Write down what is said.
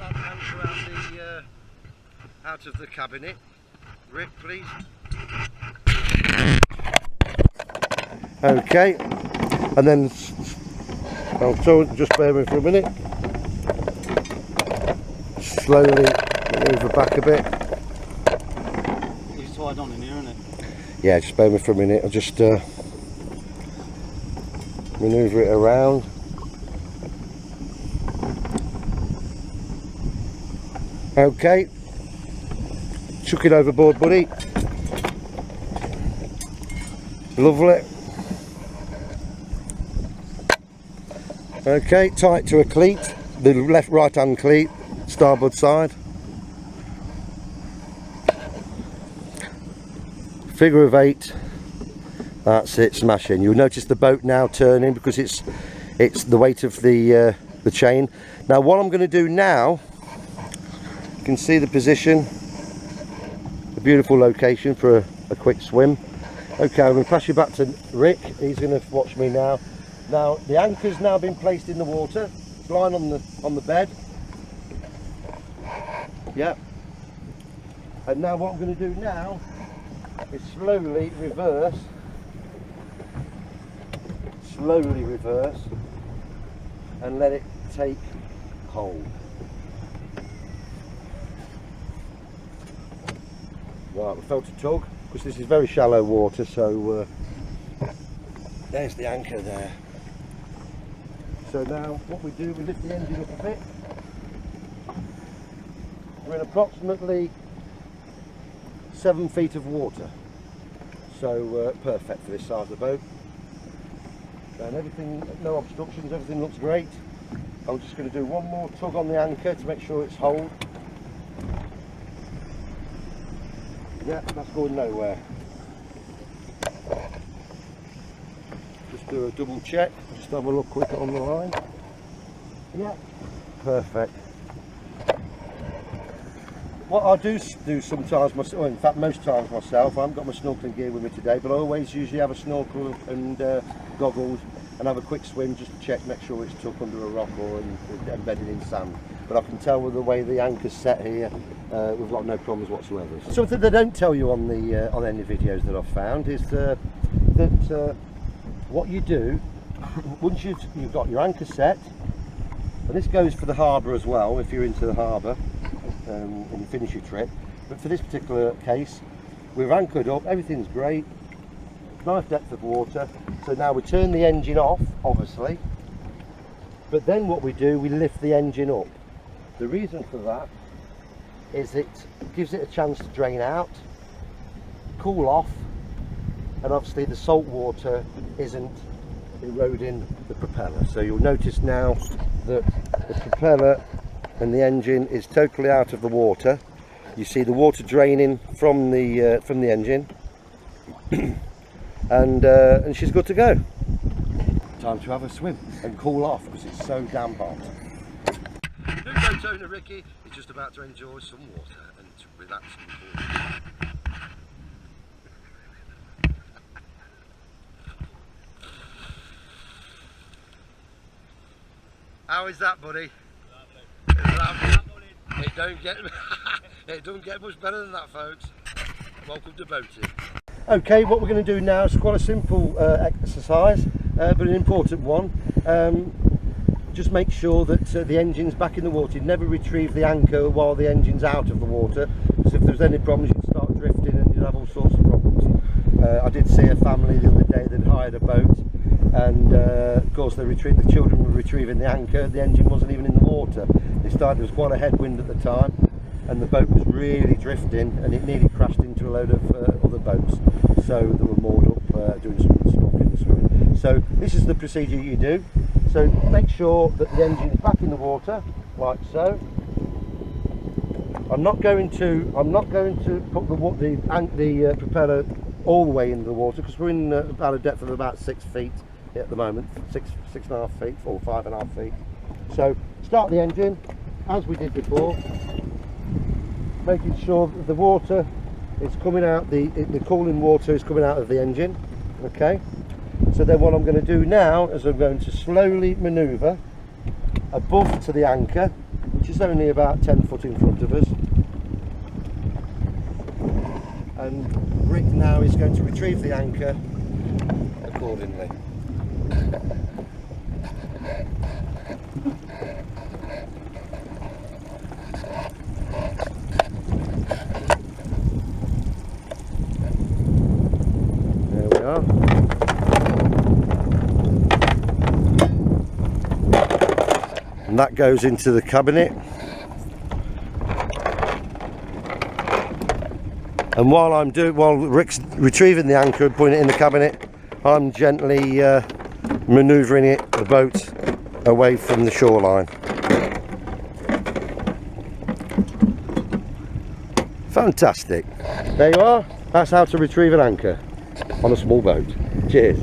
that anchor out of the cabinet. Rick, please. Okay, and then just bear with me for a minute. Slowly move it back a bit. It's tied on in here, isn't it? Yeah, just bear with me for a minute. I'll just manoeuvre it around. Okay, chuck it overboard, buddy. Lovely. Okay, tie it to a cleat, the right hand cleat, starboard side. Figure of 8. That's it, smashing. You'll notice the boat now turning because it's the weight of the chain. Now what I'm going to do now, you can see the position, a beautiful location for a quick swim. Okay, I'm going to pass you back to Rick. He's going to watch me now. Now the anchor's now been placed in the water. It's lying on the bed. Yep. And now what I'm going to do now is slowly reverse, and let it take hold. Right, we felt a tug because this is very shallow water, so there's the anchor there. So now what we do, we lift the engine up a bit. We're in approximately 7 feet of water, so perfect for this size of the boat. And everything, no obstructions, everything looks great. I'm just going to do one more tug on the anchor to make sure it's whole. Yeah, that's going nowhere. Just do a double check, just have a look quick on the line. Yeah, perfect. What I do sometimes myself, in fact most times myself, I haven't got my snorkeling gear with me today, but I always usually have a snorkel and goggles and have a quick swim just to check, make sure it's tucked under a rock or embedded in sand. But I can tell with the way the anchor's set here, we've got no problems whatsoever. Something they don't tell you on any videos that I've found is that what you do once you've got your anchor set, and this goes for the harbour as well if you're into the harbour and you finish your trip, but for this particular case we've anchored up, everything's great, nice depth of water. So now we turn the engine off, obviously, but then what we do, we lift the engine up. The reason for that is it gives it a chance to drain out, cool off, and obviously the salt water isn't eroding the propeller. So you'll notice now that the propeller and the engine is totally out of the water. You see the water draining from the engine, and she's good to go. Time to have a swim and cool off because it's so damn hot. New boat owner Ricky is just about to enjoy some water and to relax and cool. How is that, buddy? Lovely. It don't get much better than that, folks. Welcome to boating. Okay, what we're going to do now is quite a simple exercise, but an important one. Just make sure that the engine's back in the water. You never retrieve the anchor while the engine's out of the water, because if there's any problems you can start drifting and you'll have all sorts of problems. I did see a family the other day that hired a boat, and of course the children were retrieving the anchor. The engine wasn't even in the water. There was quite a headwind at the time, and the boat was really drifting, and it nearly crashed into a load of other boats. So they were moored up doing some snorkeling and swimming. So this is the procedure you do. So make sure that the engine is back in the water, like so. I'm not going to put the propeller all the way into the water, because we're in about a depth of about 6 feet at the moment, 6.5 feet or 5.5 feet. So start the engine as we did before, making sure that the water is coming out, the cooling water is coming out of the engine. Okay, so then what I'm going to do now is I'm going to slowly manoeuvre above to the anchor, which is only about 10 foot in front of us. And Rick now is going to retrieve the anchor accordingly. There we are. And that goes into the cabinet. And while Rick's retrieving the anchor and putting it in the cabinet, I'm gently manoeuvring the boat away from the shoreline. Fantastic. There you are. That's how to retrieve an anchor on a small boat. Cheers.